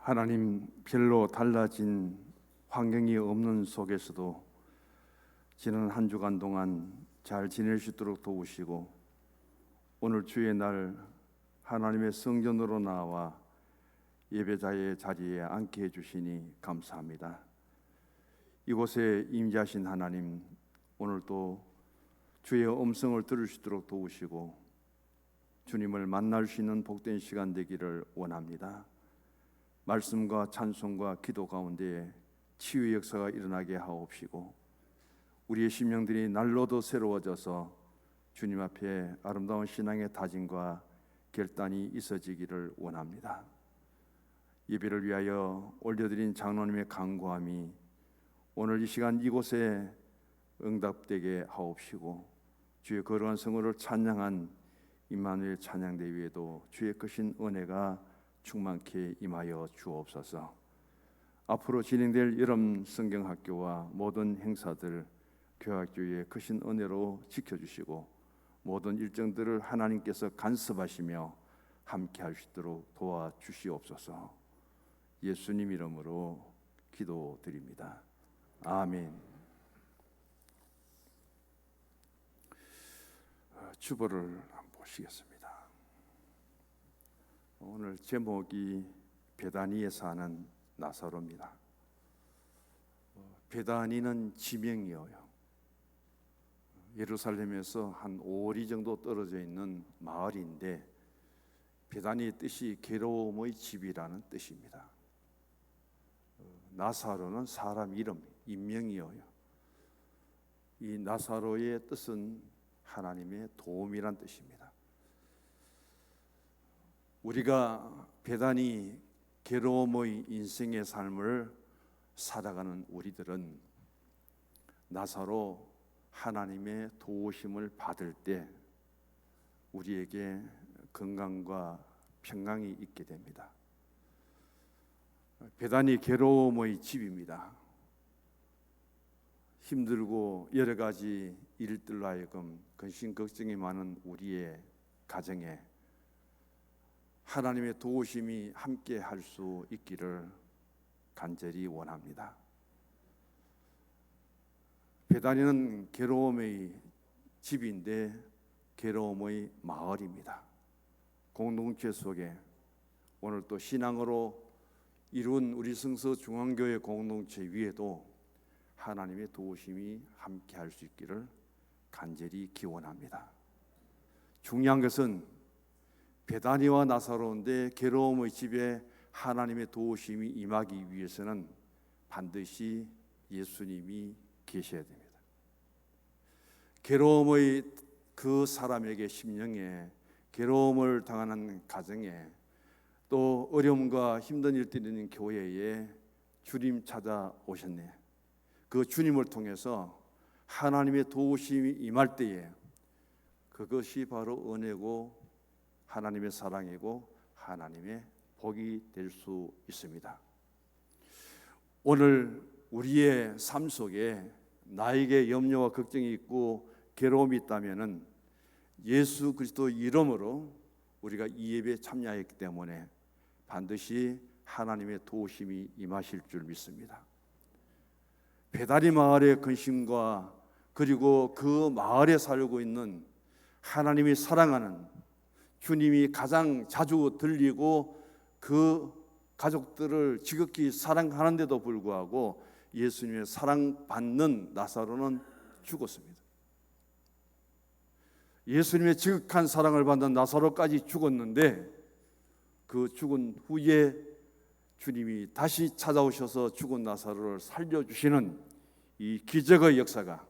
하나님, 별로 달라진 환경이 없는 속에서도 지난 한 주간 동안 잘 지낼 수 있도록 도우시고, 오늘 주의 날 하나님의 성전으로 나와 예배자의 자리에 앉게 해주시니 감사합니다. 이곳에 임재하신 하나님, 오늘도 주의 음성을 들을 수 있도록 도우시고 주님을 만날 수 있는 복된 시간 되기를 원합니다. 말씀과 찬송과 기도 가운데 치유의 역사가 일어나게 하옵시고, 우리의 심령들이 날로도 새로워져서 주님 앞에 아름다운 신앙의 다짐과 결단이 있어지기를 원합니다. 예배를 위하여 올려드린 장로님의 간구함이 오늘 이 시간 이곳에 응답되게 하옵시고, 주의 거룩한 성호를 찬양한 임마누엘 찬양대 위에도 주의 크신 은혜가 충만케 임하여 주옵소서. 앞으로 진행될 여름 성경학교와 모든 행사들 교학교의 크신 은혜로 지켜주시고, 모든 일정들을 하나님께서 간섭하시며 함께할 수 있도록 도와주시옵소서. 예수님 이름으로 기도드립니다. 아멘. 주보를 한번 보시겠습니다. 오늘 제목이 베다니에 사는 나사로입니다. 베다니는 지명이에요. 예루살렘에서 한 5리 정도 떨어져 있는 마을인데, 베다니의 뜻이 괴로움의 집이라는 뜻입니다. 나사로는 사람 이름, 인명이에요. 이 나사로의 뜻은 하나님의 도움이란 뜻입니다. 우리가 베다니 괴로움의 인생의 삶을 살아가는 우리들은 나사로 하나님의 도우심을 받을 때 우리에게 건강과 평강이 있게 됩니다. 베다니 괴로움의 집입니다. 힘들고 여러 가지 일들로 하여금 근심 걱정이 많은 우리의 가정에 하나님의 도우심이 함께 할 수 있기를 간절히 원합니다. 베다니는 괴로움의 집인데 괴로움의 마을입니다. 공동체 속에 오늘 또 신앙으로 이룬 우리 성서 중앙교회 공동체 위에도 하나님의 도우심이 함께 할 수 있기를 간절히 기원합니다. 중요한 것은 베다니와 나사로인데 괴로움의 집에 하나님의 도우심이 임하기 위해서는 반드시 예수님이 계셔야 됩니다. 괴로움의 그 사람에게 심령에, 괴로움을 당하는 가정에, 또 어려움과 힘든 일들이 있는 교회에 주님 찾아오셨네. 그 주님을 통해서 하나님의 도우심이 임할 때에 그것이 바로 은혜고 하나님의 사랑이고 하나님의 복이 될 수 있습니다. 오늘 우리의 삶 속에 나에게 염려와 걱정이 있고 괴로움이 있다면은 예수 그리스도 이름으로 우리가 이 예배에 참여했기 때문에 반드시 하나님의 도우심이 임하실 줄 믿습니다. 베다니 마을의 근심과 그리고 그 마을에 살고 있는 하나님이 사랑하는 주님이 가장 자주 들리고 그 가족들을 지극히 사랑하는데도 불구하고 예수님의 사랑받는 나사로는 죽었습니다. 예수님의 지극한 사랑을 받는 나사로까지 죽었는데, 그 죽은 후에 주님이 다시 찾아오셔서 죽은 나사로를 살려주시는 이 기적의 역사가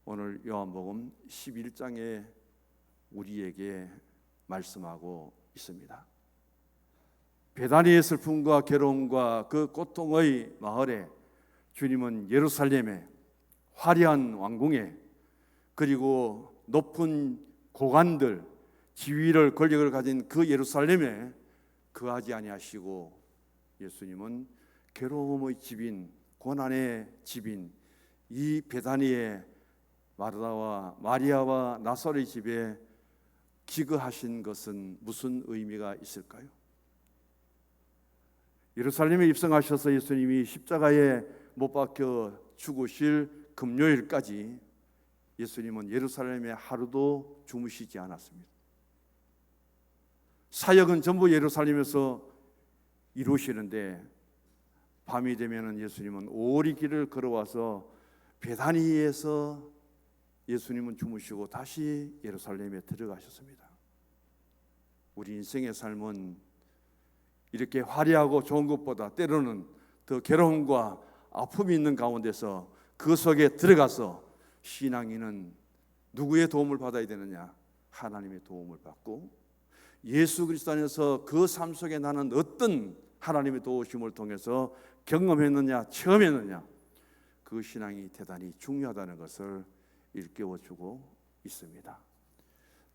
오늘 요한복음 11장에 우리에게 말씀하고 있습니다. 베다니의 슬픔과 괴로움과 그 고통의 마을에 주님은 예루살렘에 화려한 왕궁에, 그리고 높은 고관들, 지위를 권력을 가진 그 예루살렘에 거하지 아니하시고, 예수님은 괴로움의 집인, 고난의 집인 이 베다니의 마르다와 마리아와 나사로의 집에 기거하신 것은 무슨 의미가 있을까요? 예루살렘에 입성하셔서 예수님이 십자가에 못 박혀 죽으실 금요일까지 예수님은 예루살렘에 하루도 주무시지 않았습니다. 사역은 전부 예루살렘에서 이루시는데 밤이 되면 예수님은 오리 길을 걸어와서 베다니에서 예수님은 주무시고 다시 예루살렘에 들어가셨습니다. 우리 인생의 삶은 이렇게 화려하고 좋은 것보다 때로는 더 괴로움과 아픔이 있는 가운데서 그 속에 들어가서 신앙인은 누구의 도움을 받아야 되느냐? 하나님의 도움을 받고 예수 그리스도 안에서 그 삶 속에 나는 어떤 하나님의 도우심을 통해서 경험했느냐, 체험했느냐, 그 신앙이 대단히 중요하다는 것을 일깨워주고 있습니다.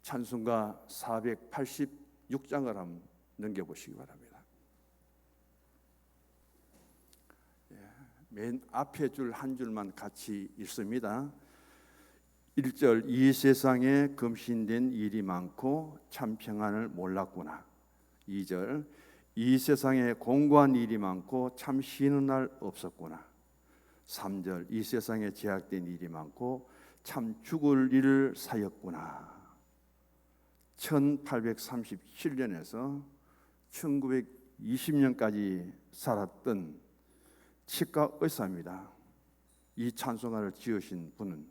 찬송가 486장을 한번 넘겨보시기 바랍니다. 맨 앞에 줄 한 줄만 같이 읽습니다. 1절, 이 세상에 금신된 일이 많고 참 평안을 몰랐구나. 2절, 이 세상에 공고한 일이 많고 참 쉬는 날 없었구나. 3절, 이 세상에 제약된 일이 많고 참 죽을 일을 사였구나. 1837년에서 1920년까지 살았던 치과 의사입니다. 이 찬송가를 지으신 분은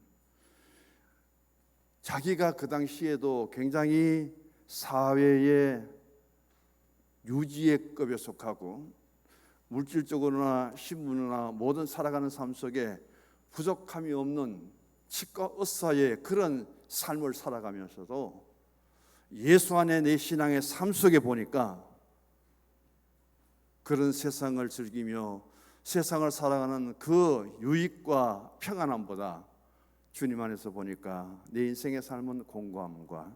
자기가 그 당시에도 굉장히 사회의 유지의 급에 속하고 물질적으로나 신분이나 모든 살아가는 삶 속에 부족함이 없는 치과 의사의 그런 삶을 살아가면서도 예수 안에 내 신앙의 삶 속에 보니까 그런 세상을 즐기며 세상을 살아가는 그 유익과 평안함보다 주님 안에서 보니까 내 인생의 삶은 공고함과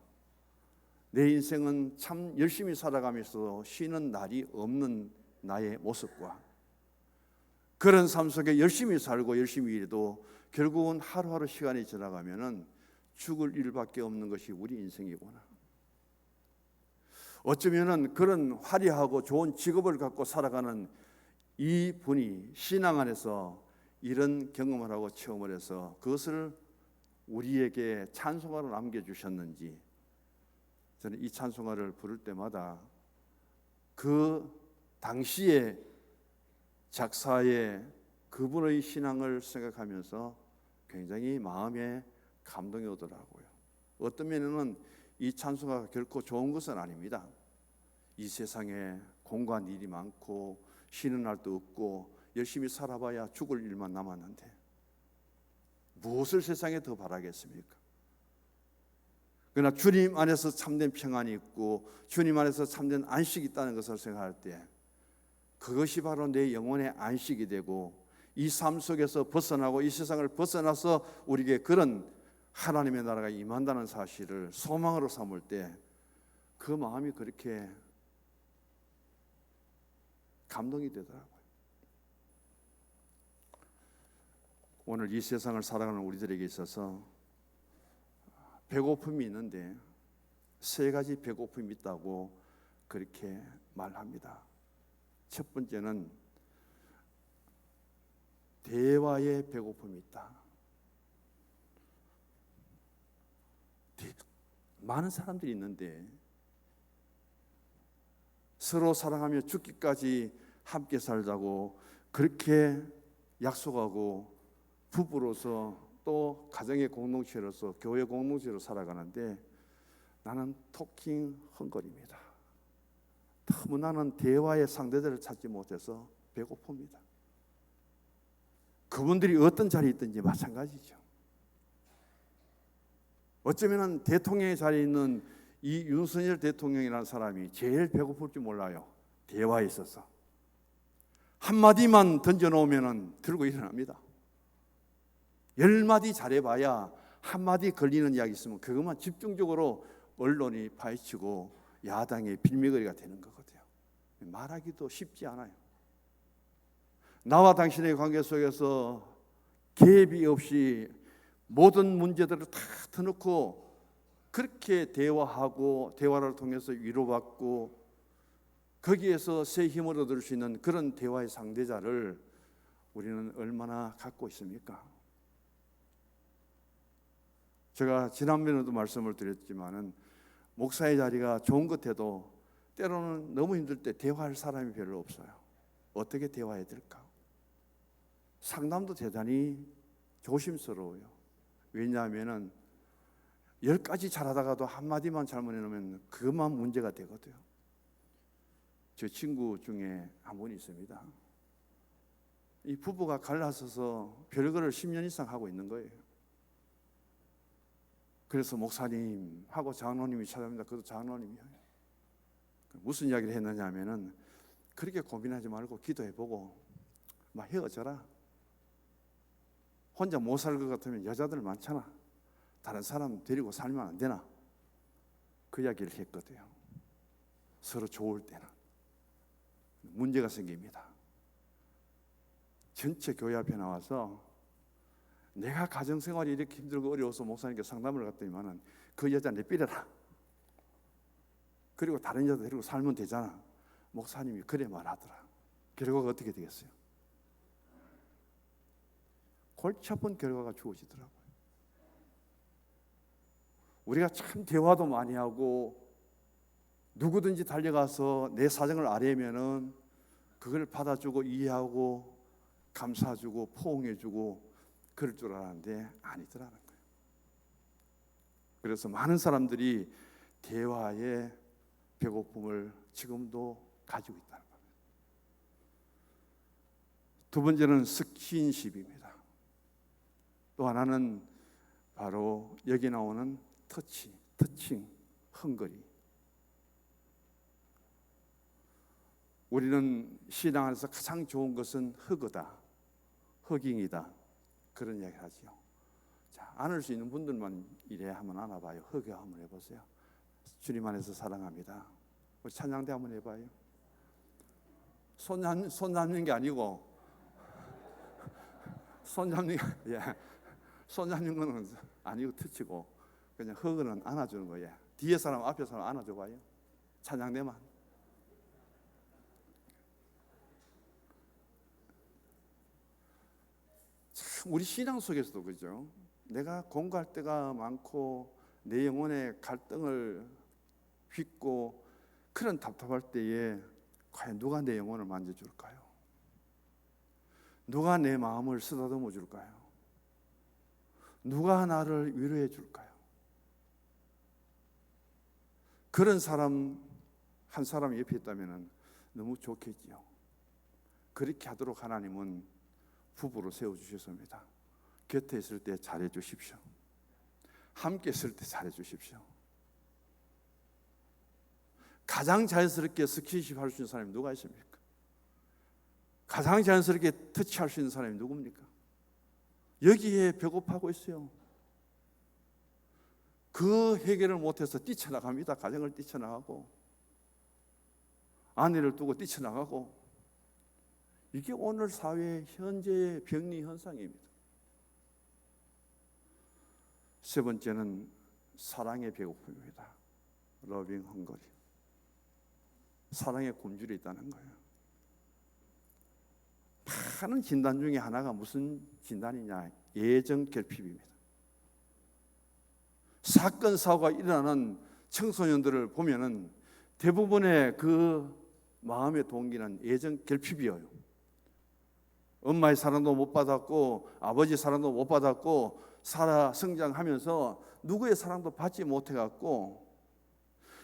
내 인생은 참 열심히 살아가면서 쉬는 날이 없는 나의 모습과 그런 삶 속에 열심히 살고 열심히 일해도 결국은 하루하루 시간이 지나가면은 죽을 일밖에 없는 것이 우리 인생이구나. 어쩌면은 그런 화려하고 좋은 직업을 갖고 살아가는 이 분이 신앙 안에서 이런 경험을 하고 체험을 해서 그것을 우리에게 찬송가로 남겨주셨는지, 저는 이 찬송가를 부를 때마다 그 당시에 작사의 그분의 신앙을 생각하면서 굉장히 마음에 감동이 오더라고요. 어떤 면에는 이 찬송가가 결코 좋은 것은 아닙니다. 이 세상에 공고한 일이 많고 쉬는 날도 없고 열심히 살아봐야 죽을 일만 남았는데 무엇을 세상에 더 바라겠습니까? 그러나 주님 안에서 참된 평안이 있고 주님 안에서 참된 안식이 있다는 것을 생각할 때 그것이 바로 내 영혼의 안식이 되고 이 삶 속에서 벗어나고 이 세상을 벗어나서 우리에게 그런 하나님의 나라가 임한다는 사실을 소망으로 삼을 때 그 마음이 그렇게 감동이 되더라고요. 오늘 이 세상을 살아가는 우리들에게 있어서 배고픔이 있는데 세 가지 배고픔이 있다고 그렇게 말합니다. 첫 번째는 대화의 배고픔이 있다. 많은 사람들이 있는데 서로 사랑하며 죽기까지 함께 살자고 그렇게 약속하고 부부로서 또 가정의 공동체로서 교회 공동체로 살아가는데 나는 토킹 헝거리입니다. 너무 나는 대화의 상대들을 찾지 못해서 배고픕니다. 그분들이 어떤 자리에 있든지 마찬가지죠. 어쩌면 대통령의 자리에 있는 이 윤석열 대통령이라는 사람이 제일 배고플 줄 몰라요. 대화에 있어서 한마디만 던져놓으면 들고 일어납니다. 10마디 잘해봐야 한마디 걸리는 이야기 있으면 그것만 집중적으로 언론이 파헤치고 야당의 빌미거리가 되는 거거든요. 말하기도 쉽지 않아요. 나와 당신의 관계 속에서 개입이 없이 모든 문제들을 다 터놓고 그렇게 대화하고 대화를 통해서 위로받고 거기에서 새 힘을 얻을 수 있는 그런 대화의 상대자를 우리는 얼마나 갖고 있습니까? 제가 지난번에도 말씀을 드렸지만은 목사의 자리가 좋은 것 해도 때로는 너무 힘들 때 대화할 사람이 별로 없어요. 어떻게 대화해야 될까? 상담도 대단히 조심스러워요. 왜냐하면은 10가지 잘하다가도 한마디만 잘못해놓으면 그것만 문제가 되거든요. 제 친구 중에 한 분이 있습니다. 이 부부가 갈라서서 별거를 10년 이상 하고 있는 거예요. 그래서 목사님하고 장로님이 찾아옵니다. 그것도 장로님이요. 무슨 이야기를 했느냐 하면은 그렇게 고민하지 말고 기도해보고 막 헤어져라. 혼자 못 살 것 같으면 여자들 많잖아. 다른 사람 데리고 살면 안 되나? 그 이야기를 했거든요. 서로 좋을 때는 문제가 생깁니다. 전체 교회 앞에 나와서 내가 가정생활이 이렇게 힘들고 어려워서 목사님께 상담을 갔더니만은 그 여자 내버려라. 그리고 다른 여자 데리고 살면 되잖아. 목사님이 그래 말하더라. 결과가 어떻게 되겠어요? 골치 아픈 결과가 주어지더라고요. 우리가 참 대화도 많이 하고 누구든지 달려가서 내 사정을 아뢰면은 그걸 받아주고 이해하고 감사해주고 포옹해주고 그럴 줄 알았는데 아니더라는 거예요. 그래서 많은 사람들이 대화의 배고픔을 지금도 가지고 있다는 겁니다. 두 번째는 스킨십입니다. 또 하나는 바로 여기 나오는 터칭, 헝거리. 우리는 신앙 안에서 가장 좋은 것은 허그다, 허깅이다, 그런 이야기를 하죠. 자, 안을 수 있는 분들만 이래 한번 안아봐요. 허그 한번 해보세요. 주님 안에서 사랑합니다. 우리 찬양대 한번 해봐요. 손 잡는 게 아니고 손 잡는 거는 아니고 터치고 그냥 허그는 안아주는 거예요. 뒤에 사람 앞에 사람 안아줘봐요. 찬양대만. 참 우리 신앙 속에서도 그죠. 내가 공부할 때가 많고 내 영혼의 갈등을 빚고 그런 답답할 때에 과연 누가 내 영혼을 만져줄까요? 누가 내 마음을 쓰다듬어 줄까요? 누가 나를 위로해 줄까요? 그런 사람 한 사람 옆에 있다면 너무 좋겠지요. 그렇게 하도록 하나님은 부부로 세워주셨습니다. 곁에 있을 때 잘해 주십시오. 함께 있을 때 잘해 주십시오. 가장 자연스럽게 스킨십 할 수 있는 사람이 누가 있습니까? 가장 자연스럽게 터치할 수 있는 사람이 누굽니까? 여기에 배고파하고 있어요. 그 해결을 못해서 뛰쳐나갑니다. 가정을 뛰쳐나가고 아내를 두고 뛰쳐나가고. 이게 오늘 사회의 현재의 병리 현상입니다. 세 번째는 사랑의 배고픔입니다. 러빙 헝거리. 사랑의 굶주려 있다는 거예요. 많은 진단 중에 하나가 무슨 진단이냐? 애정 결핍입니다. 사건 사고가 일어나는 청소년들을 보면은 대부분의 그 마음의 동기는 애정 결핍이에요. 엄마의 사랑도 못 받았고 아버지 사랑도 못 받았고 살아 성장하면서 누구의 사랑도 받지 못해갖고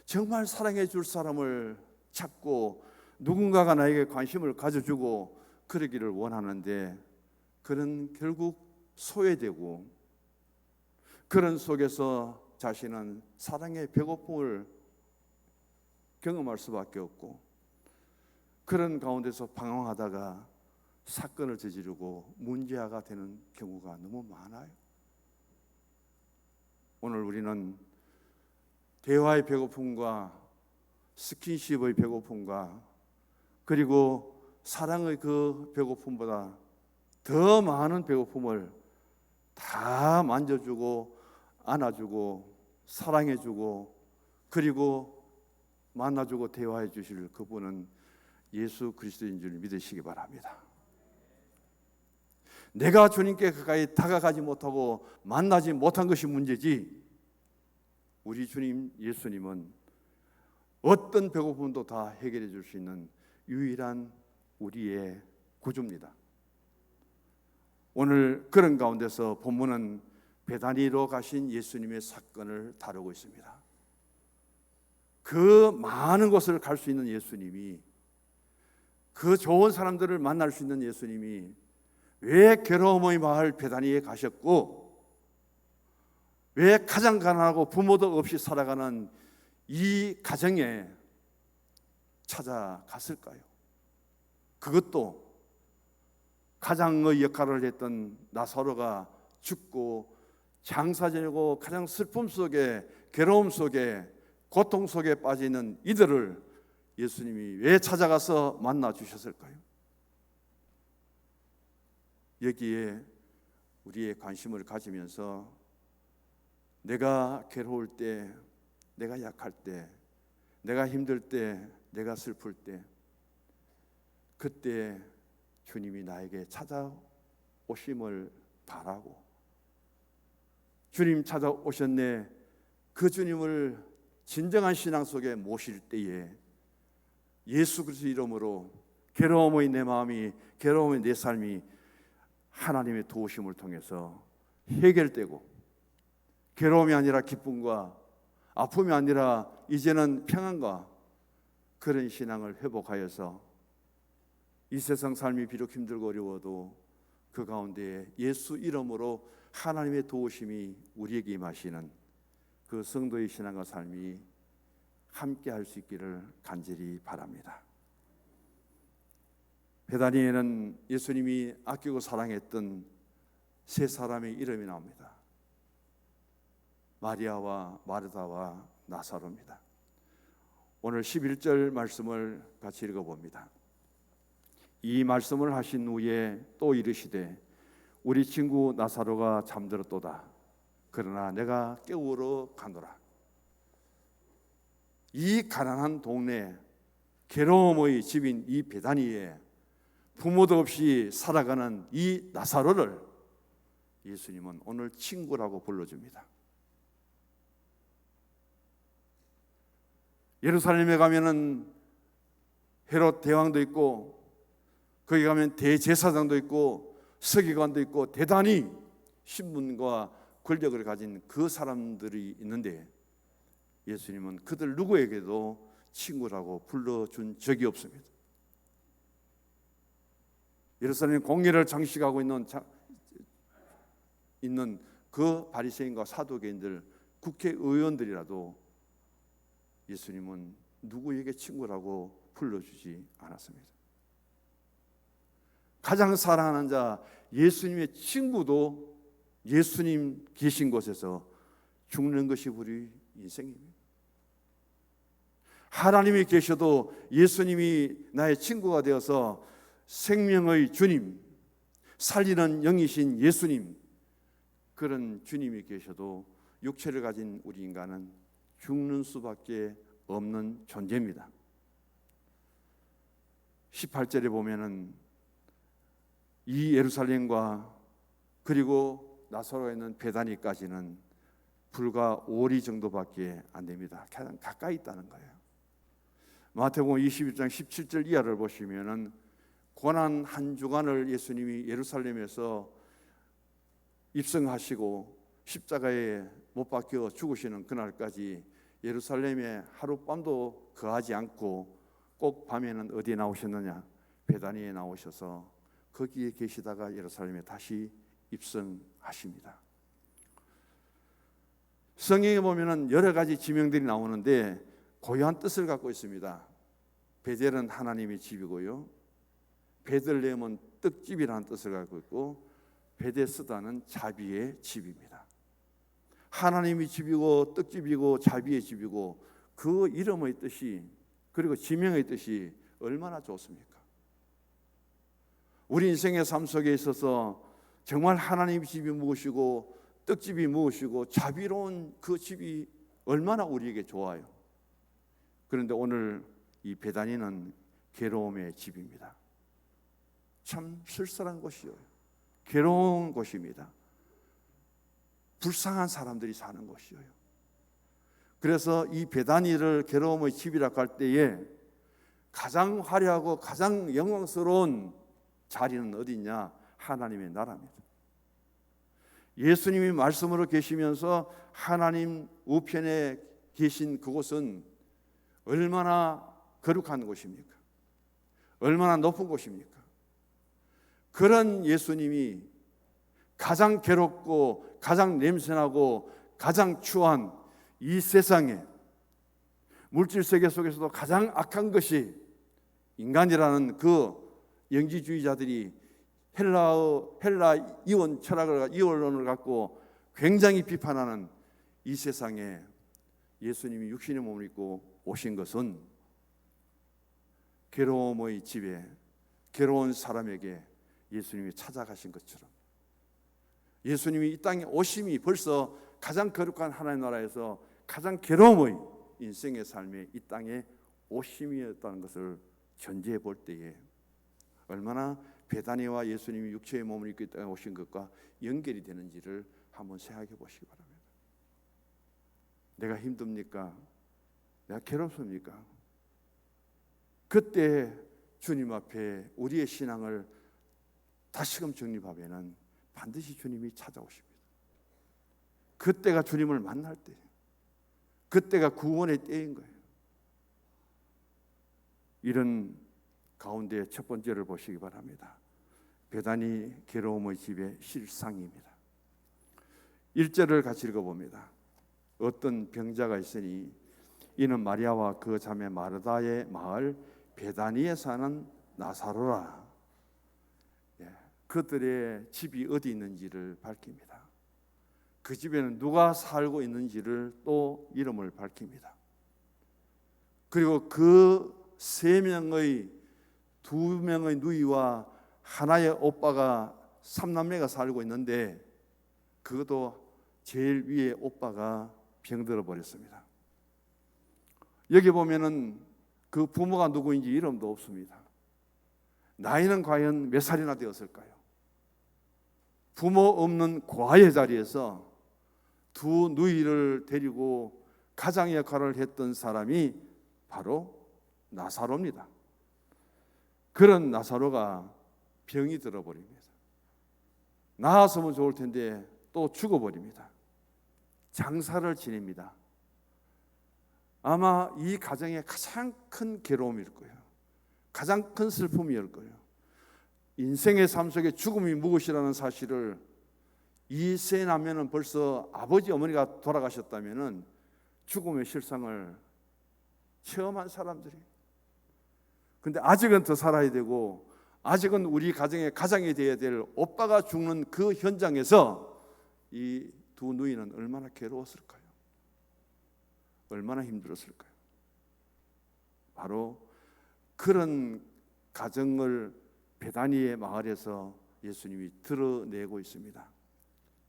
정말 사랑해 줄 사람을 찾고 누군가가 나에게 관심을 가져주고 그러기를 원하는데 그런 결국 소외되고 그런 속에서 자신은 사랑의 배고픔을 경험할 수밖에 없고 그런 가운데서 방황하다가 사건을 저지르고 문제아가 되는 경우가 너무 많아요. 오늘 우리는 대화의 배고픔과 스킨십의 배고픔과 그리고 사랑의 그 배고픔보다 더 많은 배고픔을 다 만져주고 안아주고 사랑해주고 그리고 만나주고 대화해 주실 그분은 예수 그리스도인 줄 믿으시기 바랍니다. 내가 주님께 가까이 다가가지 못하고 만나지 못한 것이 문제지, 우리 주님 예수님은 어떤 배고픔도 다 해결해 줄 수 있는 유일한 우리의 구주입니다. 오늘 그런 가운데서 본문은 베다니로 가신 예수님의 사건을 다루고 있습니다. 그 많은 곳을 갈 수 있는 예수님이, 그 좋은 사람들을 만날 수 있는 예수님이 왜 괴로움의 마을 베다니에 가셨고, 왜 가장 가난하고 부모도 없이 살아가는 이 가정에 찾아갔을까요? 그것도 가장의 역할을 했던 나사로가 죽고 장사 지내고 가장 슬픔 속에, 괴로움 속에, 고통 속에 빠져 있는 이들을 예수님이 왜 찾아가서 만나 주셨을까요? 여기에 우리의 관심을 가지면서 내가 괴로울 때, 내가 약할 때, 내가 힘들 때, 내가 슬플 때, 그때 주님이 나에게 찾아오심을 바라고, 주님 찾아오셨네, 그 주님을 진정한 신앙 속에 모실 때에 예수 그리스도 이름으로 괴로움의 내 마음이, 괴로움의 내 삶이 하나님의 도우심을 통해서 해결되고, 괴로움이 아니라 기쁨과, 아픔이 아니라 이제는 평안과, 그런 신앙을 회복하여서 이 세상 삶이 비록 힘들고 어려워도 그 가운데 예수 이름으로 하나님의 도우심이 우리에게 임하시는 그 성도의 신앙과 삶이 함께 할 수 있기를 간절히 바랍니다. 베다니에는 예수님이 아끼고 사랑했던 세 사람의 이름이 나옵니다. 마리아와 마르다와 나사로입니다. 오늘 11절 말씀을 같이 읽어봅니다. 이 말씀을 하신 후에 또 이르시되 우리 친구 나사로가 잠들었도다. 그러나 내가 깨우러 가노라. 이 가난한 동네, 괴로움의 집인 이 베다니에 부모도 없이 살아가는 이 나사로를 예수님은 오늘 친구라고 불러줍니다. 예루살렘에 가면은 헤롯 대왕도 있고, 거기 가면 대제사장도 있고, 서기관도 있고, 대단히 신분과 권력을 가진 그 사람들이 있는데 예수님은 그들 누구에게도 친구라고 불러준 적이 없습니다. 예루살렘 공예를 장식하고 있는 그 바리새인과 사두개인들, 국회의원들이라도 예수님은 누구에게 친구라고 불러주지 않았습니다. 가장 사랑하는 자 예수님의 친구도 예수님 계신 곳에서 죽는 것이 우리 인생입니다. 하나님이 계셔도 예수님이 나의 친구가 되어서 생명의 주님, 살리는 영이신 예수님, 그런 주님이 계셔도 육체를 가진 우리 인간은 죽는 수밖에 없는 존재입니다. 18절에 보면은 이 예루살렘과 그리고 나사로에 있는 베다니까지는 불과 5리 정도밖에 안 됩니다. 가장 가까이 있다는 거예요. 마태복음 21장 17절 이하를 보시면은 고난 한 주간을 예수님이 예루살렘에서 입성하시고 십자가에 못 박혀 죽으시는 그날까지 예루살렘에 하룻밤도 거하지 않고 꼭 밤에는 어디에 나오셨느냐? 베다니에 나오셔서 거기에 계시다가 예루살렘에 다시 입성하십니다. 성경에 보면은 여러 가지 지명들이 나오는데 고유한 뜻을 갖고 있습니다. 베델은 하나님의 집이고요, 베들레헴은 떡집이라는 뜻을 갖고 있고, 베데스다는 자비의 집입니다. 하나님의 집이고 떡집이고 자비의 집이고, 그 이름의 뜻이, 그리고 지명의 뜻이 얼마나 좋습니까? 우리 인생의 삶 속에 있어서 정말 하나님의 집이 무엇이고 떡집이 무엇이고 자비로운 그 집이 얼마나 우리에게 좋아요. 그런데 오늘 이 베다니는 괴로움의 집입니다. 참 쓸쓸한 곳이요, 괴로운 곳입니다. 불쌍한 사람들이 사는 곳이요. 그래서 이 베다니를 괴로움의 집이라고 할 때에 가장 화려하고 가장 영광스러운 자리는 어디냐? 하나님의 나라입니다. 예수님이 말씀으로 계시면서 하나님 우편에 계신 그곳은 얼마나 거룩한 곳입니까? 얼마나 높은 곳입니까? 그런 예수님이 가장 괴롭고 가장 냄새나고 가장 추한 이 세상에, 물질 세계 속에서도 가장 악한 것이 인간이라는 그 영지주의자들이 헬라 이원 철학을, 이원론을 갖고 굉장히 비판하는 이 세상에 예수님이 육신의 몸을 입고 오신 것은 괴로움의 집에 괴로운 사람에게 예수님이 찾아가신 것처럼, 예수님이 이 땅에 오심이 벌써 가장 거룩한 하나님의 나라에서 가장 괴로움의 인생의 삶에 이 땅에 오심이었다는 것을 전제해 볼 때에 얼마나 베다니와 예수님이 육체의 몸을 입고 이 땅에 오신 것과 연결이 되는지를 한번 생각해 보시기 바랍니다. 내가 힘듭니까? 내가 괴롭습니까? 그때 주님 앞에 우리의 신앙을 다시금 정립하면은 반드시 주님이 찾아오십니다. 그때가 주님을 만날 때, 그때가 구원의 때인 거예요. 이런 가운데 첫 번째를 보시기 바랍니다. 베다니 괴로움의 집의 실상입니다. 1절을 같이 읽어봅니다. 어떤 병자가 있으니 이는 마리아와 그 자매 마르다의 마을 베다니에 사는 나사로라. 그들의 집이 어디 있는지를 밝힙니다. 그 집에는 누가 살고 있는지를 또 이름을 밝힙니다. 그리고 그 3명의 2명의 누이와 하나의 오빠가 3남매가 살고 있는데 그것도 제일 위에 오빠가 병들어 버렸습니다. 여기 보면은 그 부모가 누구인지 이름도 없습니다. 나이는 과연 몇 살이나 되었을까요? 부모 없는 과의 자리에서 두 누이를 데리고 가장 역할을 했던 사람이 바로 나사로입니다. 그런 나사로가 병이 들어버립니다. 나았으면 좋을 텐데 또 죽어버립니다. 장사를 지냅니다. 아마 이 가정의 가장 큰 괴로움일 거예요. 가장 큰 슬픔이일 거예요. 인생의 삶 속에 죽음이 무엇이라는 사실을 이 세 남매는 벌써 아버지 어머니가 돌아가셨다면은 죽음의 실상을 체험한 사람들이. 근데 아직은 더 살아야 되고 아직은 우리 가정의 가장이 되어야 될 오빠가 죽는 그 현장에서 이 두 누이는 얼마나 괴로웠을까요? 얼마나 힘들었을까요? 바로 그런 가정을 베다니의 마을에서 예수님이 드러내고 있습니다.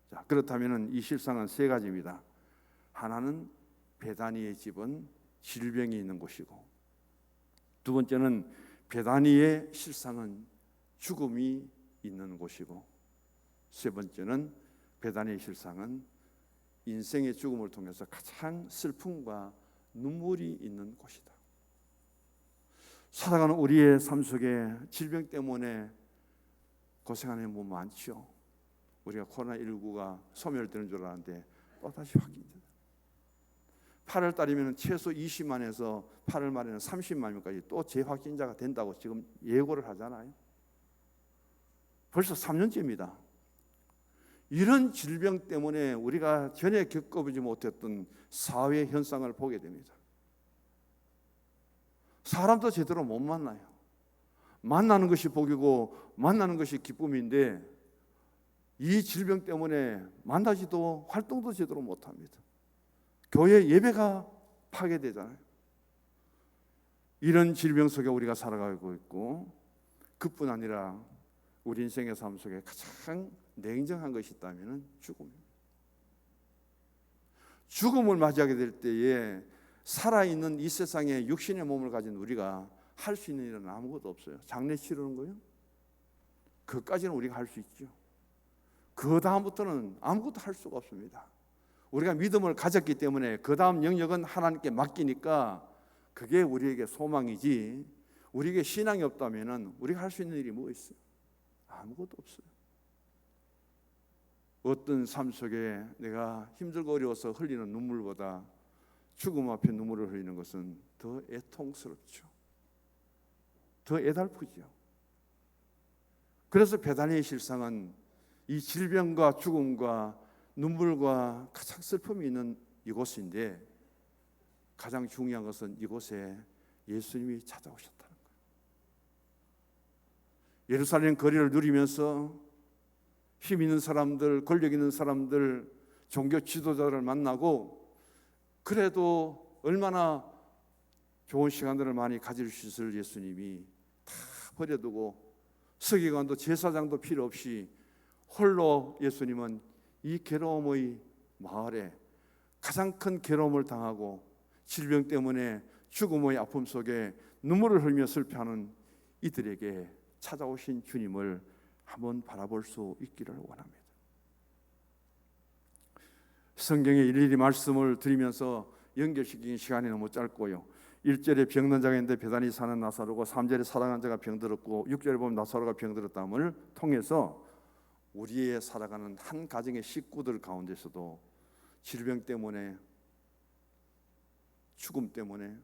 자, 그렇다면 이 실상은 3가지입니다. 하나는 베다니의 집은 질병이 있는 곳이고, 두 번째는 베다니의 실상은 죽음이 있는 곳이고, 세 번째는 베다니의 실상은 인생의 죽음을 통해서 가장 슬픔과 눈물이 있는 곳이다. 살아가는 우리의 삶 속에 질병 때문에 고생하는 분 많죠. 우리가 코로나19가 소멸되는 줄 알았는데 또다시 확진됩니다. 8월 달이면 최소 20만에서 8월 말에는 30만 명까지 또 재확진자가 된다고 지금 예고를 하잖아요. 벌써 3년째입니다. 이런 질병 때문에 우리가 전에 겪어보지 못했던 사회 현상을 보게 됩니다. 사람도 제대로 못 만나요. 만나는 것이 복이고 만나는 것이 기쁨인데 이 질병 때문에 만나지도 활동도 제대로 못합니다. 교회 예배가 파괴되잖아요. 이런 질병 속에 우리가 살아가고 있고, 그뿐 아니라 우리 인생의 삶 속에 가장 냉정한 것이 있다면 죽음입니다. 죽음을 맞이하게 될 때에 살아있는 이 세상에 육신의 몸을 가진 우리가 할 수 있는 일은 아무것도 없어요. 장례 치르는 거요? 그것까지는 우리가 할 수 있죠. 그 다음부터는 아무것도 할 수가 없습니다. 우리가 믿음을 가졌기 때문에 그 다음 영역은 하나님께 맡기니까 그게 우리에게 소망이지, 우리에게 신앙이 없다면 우리가 할 수 있는 일이 뭐 있어요? 아무것도 없어요. 어떤 삶 속에 내가 힘들고 어려워서 흘리는 눈물보다 죽음 앞에 눈물을 흘리는 것은 더 애통스럽죠. 더 애달프죠. 그래서 베다니의 실상은 이 질병과 죽음과 눈물과 가장 슬픔이 있는 이곳인데, 가장 중요한 것은 이곳에 예수님이 찾아오셨다는 거예요. 예루살렘 거리를 누리면서 힘 있는 사람들, 권력 있는 사람들, 종교 지도자를 만나고, 그래도 얼마나 좋은 시간들을 많이 가질 수 있을 예수님이 다 버려두고 서기관도 제사장도 필요 없이 홀로 예수님은 이 괴로움의 마을에 가장 큰 괴로움을 당하고 질병 때문에 죽음의 아픔 속에 눈물을 흘리며 슬퍼하는 이들에게 찾아오신 주님을 한번 바라볼 수 있기를 원합니다. 성경에 일일이 말씀을 드리면서 연결시키는 시간이 너무 짧고요. 1절에 병든 자가 있는데 베다니 사는 나사로고, 3절에 사랑하는 자가 병들었고, 6절에 보면 나사로가 병들었다음을 통해서 우리의 살아가는 한 가정의 식구들 가운데서도 질병 때문에, 죽음 때문에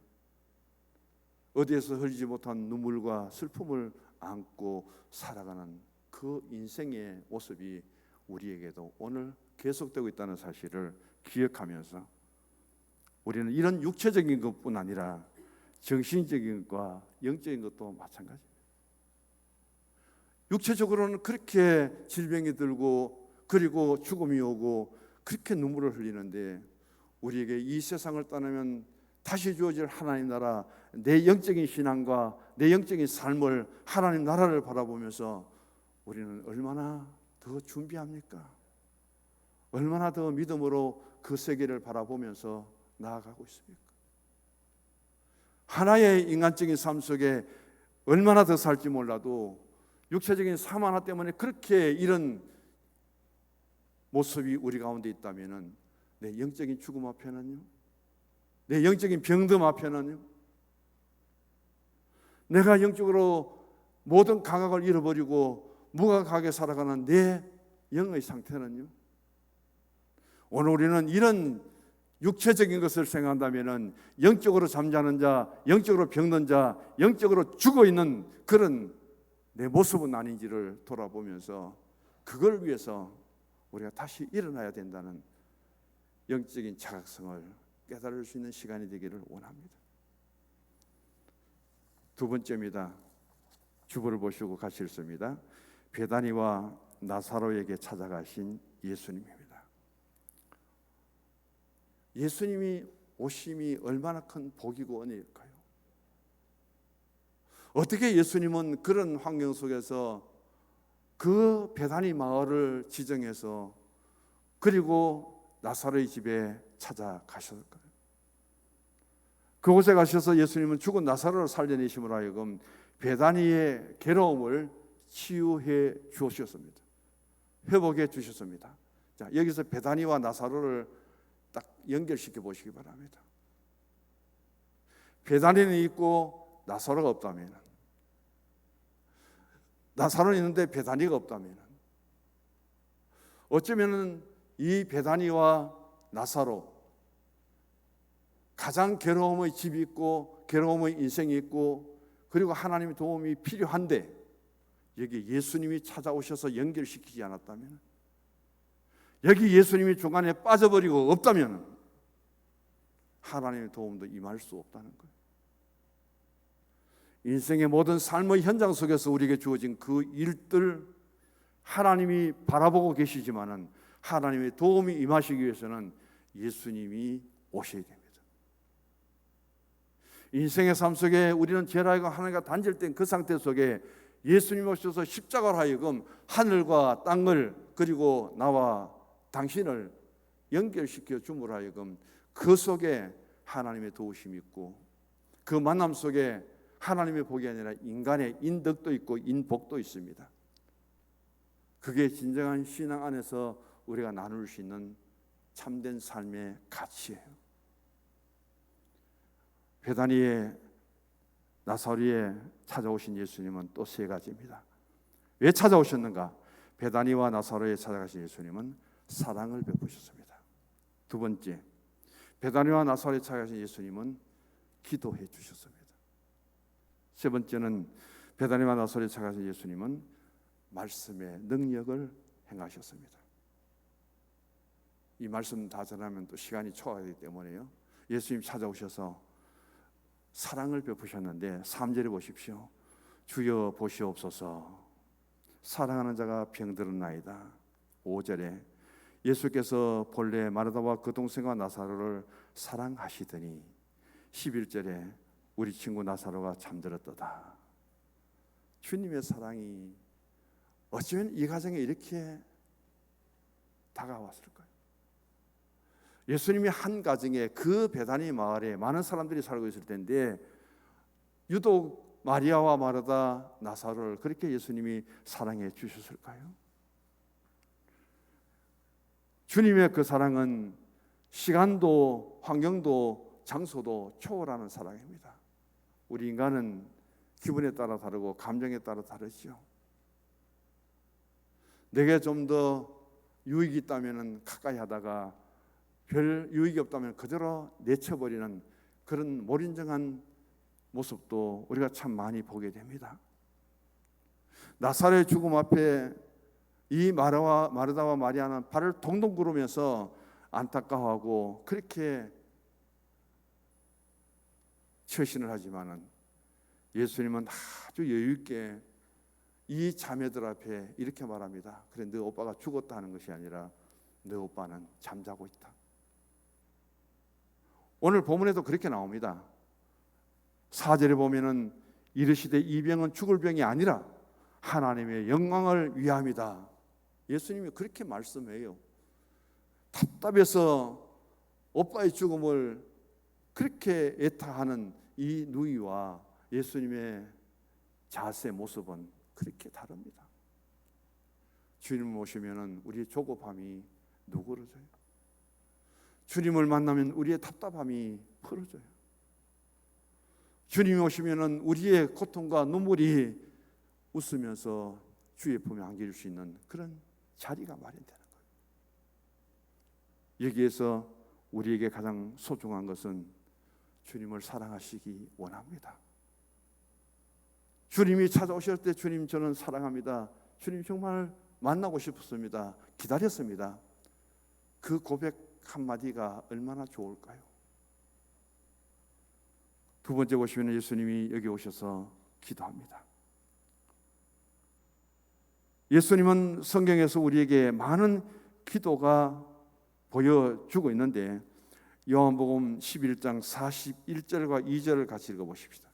어디에서 흘리지 못한 눈물과 슬픔을 안고 살아가는 그 인생의 모습이 우리에게도 오늘 계속되고 있다는 사실을 기억하면서 우리는 이런 육체적인 것뿐 아니라 정신적인 것과 영적인 것도 마찬가지입니다. 육체적으로는 그렇게 질병이 들고 그리고 죽음이 오고 그렇게 눈물을 흘리는데, 우리에게 이 세상을 떠나면 다시 주어질 하나님 나라, 내 영적인 신앙과 내 영적인 삶을, 하나님 나라를 바라보면서 우리는 얼마나 더 준비합니까? 얼마나 더 믿음으로 그 세계를 바라보면서 나아가고 있습니까? 하나의 인간적인 삶 속에 얼마나 더 살지 몰라도 육체적인 삶 하나 때문에 그렇게 이런 모습이 우리 가운데 있다면, 내 영적인 죽음 앞에는요, 내 영적인 병듦 앞에는요, 내가 영적으로 모든 감각을 잃어버리고 무감각하게 살아가는 내 영의 상태는요, 오늘 우리는 이런 육체적인 것을 생각한다면 영적으로 잠자는 자, 영적으로 병든 자, 영적으로 죽어있는 그런 내 모습은 아닌지를 돌아보면서 그걸 위해서 우리가 다시 일어나야 된다는 영적인 자각성을 깨달을 수 있는 시간이 되기를 원합니다. 두 번째입니다. 주보를 보시고 같이 읽습니다. 베다니와 나사로에게 찾아가신 예수님입니다. 예수님이 오심이 얼마나 큰 복이고 은혜일까요? 어떻게 예수님은 그런 환경 속에서 그 베다니 마을을 지정해서 그리고 나사로의 집에 찾아가셨을까요? 그곳에 가셔서 예수님은 죽은 나사로를 살려내심으로 하여금 베다니의 괴로움을 치유해 주셨습니다. 회복해 주셨습니다. 자, 여기서 베다니와 나사로를 딱 연결시켜 보시기 바랍니다. 베다니는 있고 나사로가 없다면, 나사로는 있는데 베다니가 없다면, 어쩌면 이 베다니와 나사로, 가장 괴로움의 집이 있고 괴로움의 인생이 있고 그리고 하나님의 도움이 필요한데, 여기 예수님이 찾아오셔서 연결시키지 않았다면, 여기 예수님이 중간에 빠져버리고 없다면 하나님의 도움도 임할 수 없다는 거예요. 인생의 모든 삶의 현장 속에서 우리에게 주어진 그 일들, 하나님이 바라보고 계시지만은 하나님의 도움이 임하시기 위해서는 예수님이 오셔야 됩니다. 인생의 삶 속에 우리는 죄라고 하나님과 단절된 그 상태 속에 예수님 오셔서 십자가로 하여금 하늘과 땅을, 그리고 나와 당신을 연결시켜 줌으로 하여금 그 속에 하나님의 도우심이 있고 그 만남 속에 하나님의 복이 아니라 인간의 인덕도 있고 인복도 있습니다. 그게 진정한 신앙 안에서 우리가 나눌 수 있는 참된 삶의 가치예요. 베다니에 나사로에 찾아오신 예수님은 또 세 가지입니다. 왜 찾아오셨는가? 베다니와 나사로에 찾아가신 예수님은 사랑을 베푸셨습니다. 두 번째, 베다니와 나사로에 찾아가신 예수님은 기도해 주셨습니다. 세 번째는 베다니와 나사로에 찾아가신 예수님은 말씀의 능력을 행하셨습니다. 이 말씀 다 전하면 또 시간이 초과하기 때문에요. 예수님 찾아오셔서 사랑을 베푸셨는데 3절에 보십시오. 주여 보시옵소서 사랑하는 자가 병들었나이다. 5절에 예수께서 본래 마르다와 그 동생과 나사로를 사랑하시더니 11절에 우리 친구 나사로가 잠들었도다. 주님의 사랑이 어쩌면 이 가정에 이렇게 다가왔을까요? 예수님이 한 가정에 그 베다니 마을에 많은 사람들이 살고 있을 텐데 유독 마리아와 마르다, 나사로를 그렇게 예수님이 사랑해 주셨을까요? 주님의 그 사랑은 시간도 환경도 장소도 초월하는 사랑입니다. 우리 인간은 기분에 따라 다르고 감정에 따라 다르죠. 내게 좀 더 유익이 있다면 가까이 하다가 별 유익이 없다면 그대로 내쳐버리는 그런 몰인정한 모습도 우리가 참 많이 보게 됩니다. 나사로의 죽음 앞에 이 마르다와 마리아는 발을 동동 구르면서 안타까워하고 그렇게 처신을 하지만은 예수님은 아주 여유 있게 이 자매들 앞에 이렇게 말합니다. 그래, 너 오빠가 죽었다 하는 것이 아니라 너 오빠는 잠자고 있다. 오늘 본문에도 그렇게 나옵니다. 4절에 보면은 이르시되 이 병은 죽을 병이 아니라 하나님의 영광을 위함이다. 예수님이 그렇게 말씀해요. 답답해서 오빠의 죽음을 그렇게 애타하는 이 누이와 예수님의 자세 모습은 그렇게 다릅니다. 주님을 모시면은 우리의 조급함이 누그러져요. 주님을 만나면 우리의 답답함이 풀어져요. 주님이 오시면은 우리의 고통과 눈물이 웃으면서 주의 품에 안길 수 있는 그런 자리가 마련되는 거예요. 여기에서 우리에게 가장 소중한 것은 주님을 사랑하시기 원합니다. 주님이 찾아오실 때 주님 저는 사랑합니다. 주님 정말 만나고 싶었습니다. 기다렸습니다. 그 고백 한마디가 얼마나 좋을까요? 두 번째 보시면 예수님이 여기 오셔서 기도합니다. 예수님은 성경에서 우리에게 많은 기도가 보여주고 있는데 요한복음 11장 41절과 2절을 같이 읽어보십시다.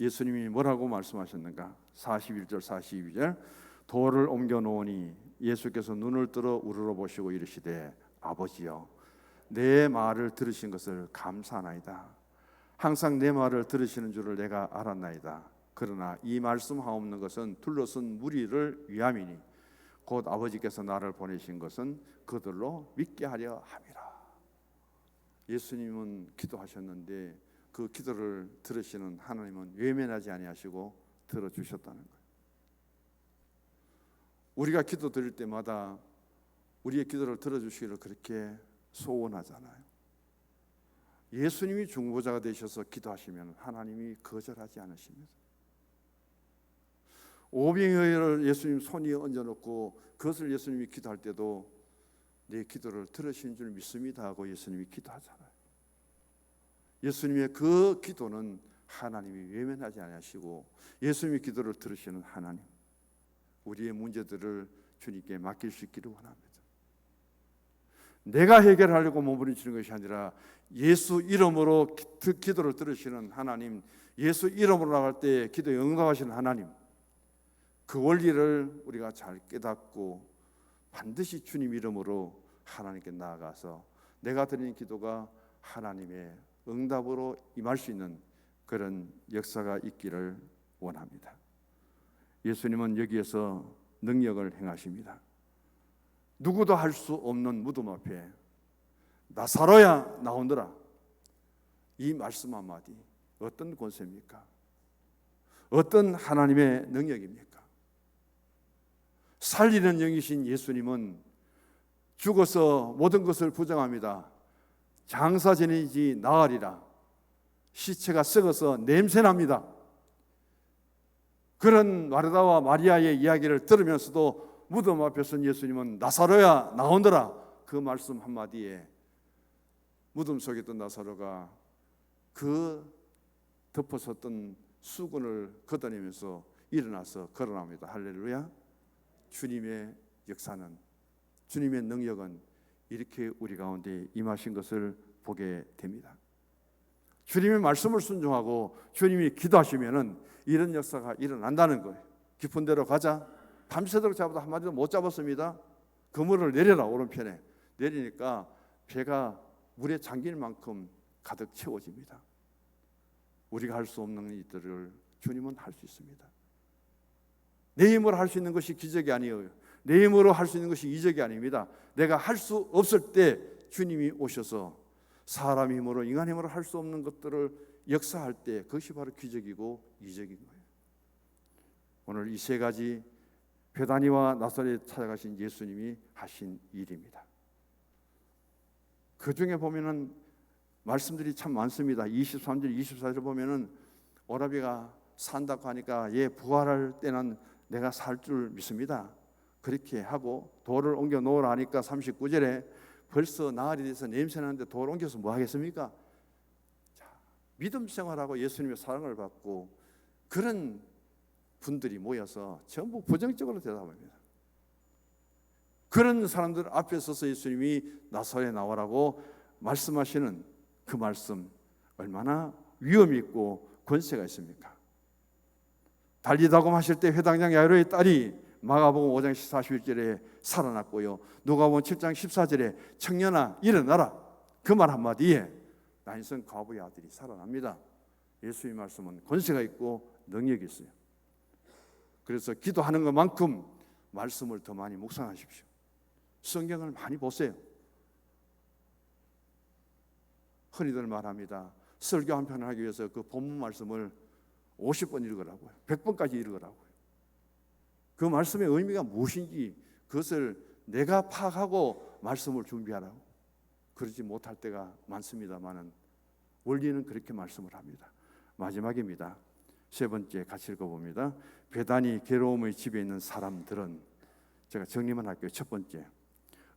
예수님이 뭐라고 말씀하셨는가? 41절 42절 돌을 옮겨 놓으니 예수께서 눈을 뜨러 우러러 보시고 이르시되 아버지여 내 말을 들으신 것을 감사하나이다. 항상 내 말을 들으시는 줄을 내가 알았나이다. 그러나 이 말씀하옵는 것은 둘러쓴 무리를 위함이니 곧 아버지께서 나를 보내신 것은 그들로 믿게 하려 함이라. 예수님은 기도하셨는데 그 기도를 들으시는 하나님은 외면하지 아니하시고 들어주셨다는 거예요. 우리가 기도 드릴 때마다 우리의 기도를 들어주시기를 그렇게 소원하잖아요. 예수님이 중보자가 되셔서 기도하시면 하나님이 거절하지 않으십니다. 오병이어를 예수님 손에 얹어놓고 그것을 예수님이 기도할 때도 내 기도를 들으신 줄 믿습니다 하고 예수님이 기도하잖아요. 예수님의 그 기도는 하나님이 외면하지 않으시고 예수님의 기도를 들으시는 하나님, 우리의 문제들을 주님께 맡길 수 있기를 원합니다. 내가 해결하려고 몸부림치는 것이 아니라 예수 이름으로 기도를 들으시는 하나님, 예수 이름으로 나갈 때 기도에 응답하시는 하나님, 그 원리를 우리가 잘 깨닫고 반드시 주님 이름으로 하나님께 나아가서 내가 드리는 기도가 하나님의 응답으로 임할 수 있는 그런 역사가 있기를 원합니다. 예수님은 여기에서 능력을 행하십니다. 누구도 할 수 없는 무덤 앞에 나사로야 나오너라, 이 말씀 한마디 어떤 권세입니까? 어떤 하나님의 능력입니까? 살리는 영이신 예수님은 죽어서 모든 것을 부정합니다. 장사지내지 나으리라. 시체가 썩어서 냄새납니다. 그런 마르다와 마리아의 이야기를 들으면서도 무덤 앞에 선 예수님은 나사로야 나오너라, 그 말씀 한마디에 무덤 속에 있던 나사로가 그 덮어섰던 수건을 걷어내면서 일어나서 걸어납니다. 할렐루야. 주님의 역사는, 주님의 능력은 이렇게 우리 가운데 임하신 것을 보게 됩니다. 주님의 말씀을 순종하고 주님이 기도하시면은 이런 역사가 일어난다는 거예요. 깊은 데로 가자. 밤새도록 잡아도 한마디도 못 잡았습니다. 그물을 내려라. 오른편에 내리니까 배가 물에 잠길 만큼 가득 채워집니다. 우리가 할 수 없는 일들을 주님은 할 수 있습니다. 내 힘으로 할 수 있는 것이 기적이 아니에요. 내 힘으로 할 수 있는 것이 이적이 아닙니다. 내가 할 수 없을 때 주님이 오셔서 사람 힘으로, 인간 힘으로 할 수 없는 것들을 역사할 때 그것이 바로 기적이고 이적인 거예요. 오늘 이 세 가지 베다니와 나사렛에 찾아가신 예수님이 하신 일입니다. 그 중에 보면은 말씀들이 참 많습니다. 23절, 24절 보면은 오라비가 산다고 하니까 얘 부활할 때는 내가 살 줄 믿습니다. 그렇게 하고 돌을 옮겨 놓으라 하니까 39절에 벌써 나흘이 돼서 냄새나는데 돌 옮겨서 뭐 하겠습니까? 자, 믿음 생활하고 예수님의 사랑을 받고 그런 분들이 모여서 전부 부정적으로 대답합니다. 그런 사람들 앞에 서서 예수님이 나사렛에 나오라고 말씀하시는 그 말씀, 얼마나 위험이 있고 권세가 있습니까? 달리다고 하실 때 회당장 야이로의 딸이 마가복음 5장 41절에 살아났고요, 누가복음 7장 14절에 청년아 일어나라, 그 말 한마디에 나인성 과부의 아들이 살아납니다. 예수의 말씀은 권세가 있고 능력이 있어요. 그래서 기도하는 것만큼 말씀을 더 많이 묵상하십시오. 성경을 많이 보세요. 흔히들 말합니다. 설교 한 편을 하기 위해서 그 본문 말씀을 50번 읽으라고요. 100번까지 읽으라고요. 그 말씀의 의미가 무엇인지 그것을 내가 파악하고 말씀을 준비하라고. 그러지 못할 때가 많습니다만은 원리는 그렇게 말씀을 합니다. 마지막입니다. 세 번째 같이 읽어봅니다. 베다니 괴로움의 집에 있는 사람들은, 제가 정리만 할게요. 첫 번째,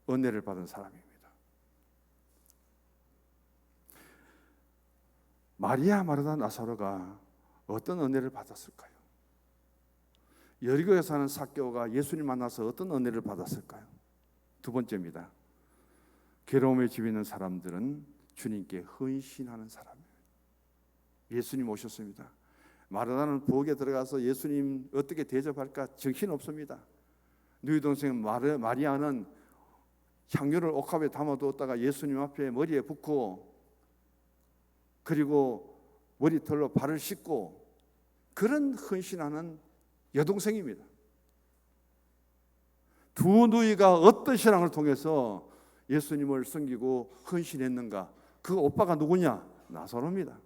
은혜를 받은 사람입니다. 마리아, 마르다, 나사로가 어떤 은혜를 받았을까요? 여리고에 사는 삭개오가 예수님 만나서 어떤 은혜를 받았을까요? 두 번째입니다. 괴로움에 집에 있는 사람들은 주님께 헌신하는 사람이에요. 예수님 오셨습니다. 마르다는 부엌에 들어가서 예수님 어떻게 대접할까 정신없습니다. 너희 동생 마리아는 향유를 옥합에 담아두었다가 예수님 앞에 머리에 붓고 그리고 머리털로 발을 씻고 그런 헌신하는 여동생입니다. 두 누이가 어떤 신앙을 통해서 예수님을 섬기고 헌신했는가? 그 오빠가 누구냐? 나사로입니다.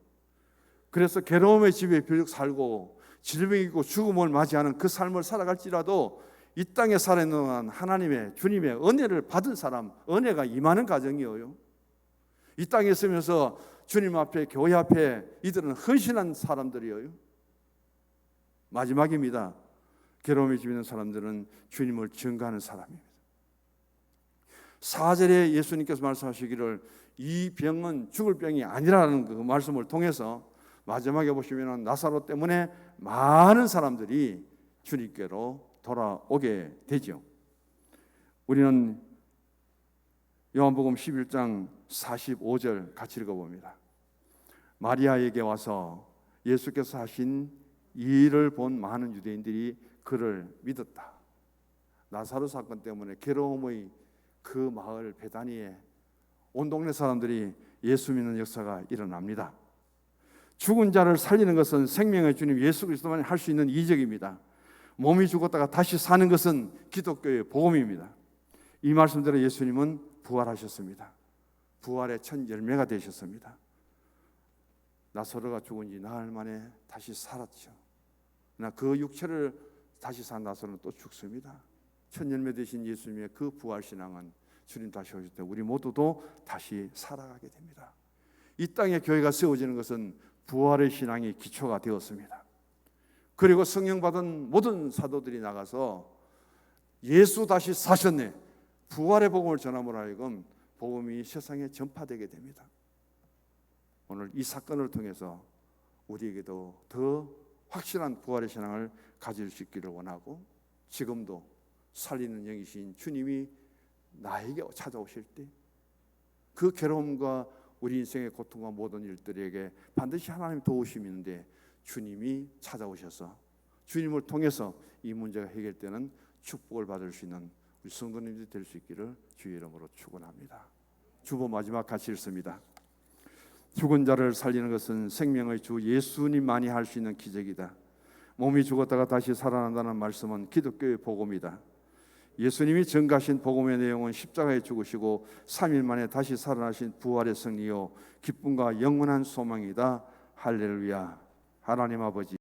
그래서 괴로움의 집에 비록 살고 질병이고 죽음을 맞이하는 그 삶을 살아갈지라도 이 땅에 살아있는 하나님의 주님의 은혜를 받은 사람, 은혜가 임하는 가정이에요. 이 땅에 있으면서 주님 앞에, 교회 앞에 이들은 헌신한 사람들이에요. 마지막입니다. 괴로움에 집에 있는 사람들은 주님을 증거하는 사람입니다. 4절에 예수님께서 말씀하시기를 이 병은 죽을 병이 아니라는 그 말씀을 통해서 마지막에 보시면 나사로 때문에 많은 사람들이 주님께로 돌아오게 되죠. 우리는 요한복음 11장 45절 같이 읽어봅니다. 마리아에게 와서 예수께서 하신 이 일을 본 많은 유대인들이 그를 믿었다. 나사로 사건 때문에 괴로움의 그 마을 베다니에 온 동네 사람들이 예수 믿는 역사가 일어납니다. 죽은 자를 살리는 것은 생명의 주님 예수 그리스도만이 할 수 있는 이적입니다. 몸이 죽었다가 다시 사는 것은 기독교의 복음입니다. 이 말씀대로 예수님은 부활하셨습니다. 부활의 첫 열매가 되셨습니다. 나사로가 죽은 지 나흘 만에 다시 살았죠. 그러나 그 육체를 다시 산 나사로는 또 죽습니다. 첫 열매 되신 예수님의 그 부활 신앙은 주님 다시 오실 때 우리 모두도 다시 살아가게 됩니다. 이 땅에 교회가 세워지는 것은 부활의 신앙이 기초가 되었습니다. 그리고 성령 받은 모든 사도들이 나가서 예수 다시 사셨네, 부활의 복음을 전함으로 하여금 복음이 세상에 전파되게 됩니다. 오늘 이 사건을 통해서 우리에게도 더 확실한 부활의 신앙을 가질 수 있기를 원하고, 지금도 살리는 영이신 주님이 나에게 찾아오실 때 그 괴로움과 우리 인생의 고통과 모든 일들에게 반드시 하나님 도우심이 있는데 주님이 찾아오셔서 주님을 통해서 이 문제가 해결되는 축복을 받을 수 있는 우리 성도님들이 될 수 있기를 주의 이름으로 축원합니다. 주보 마지막 같이 읽습니다. 죽은 자를 살리는 것은 생명의 주 예수님만이 할 수 있는 기적이다. 몸이 죽었다가 다시 살아난다는 말씀은 기독교의 복음이다. 예수님이 전가하신 복음의 내용은 십자가에 죽으시고 3일 만에 다시 살아나신 부활의 승리요 기쁨과 영원한 소망이다. 할렐루야. 하나님 아버지,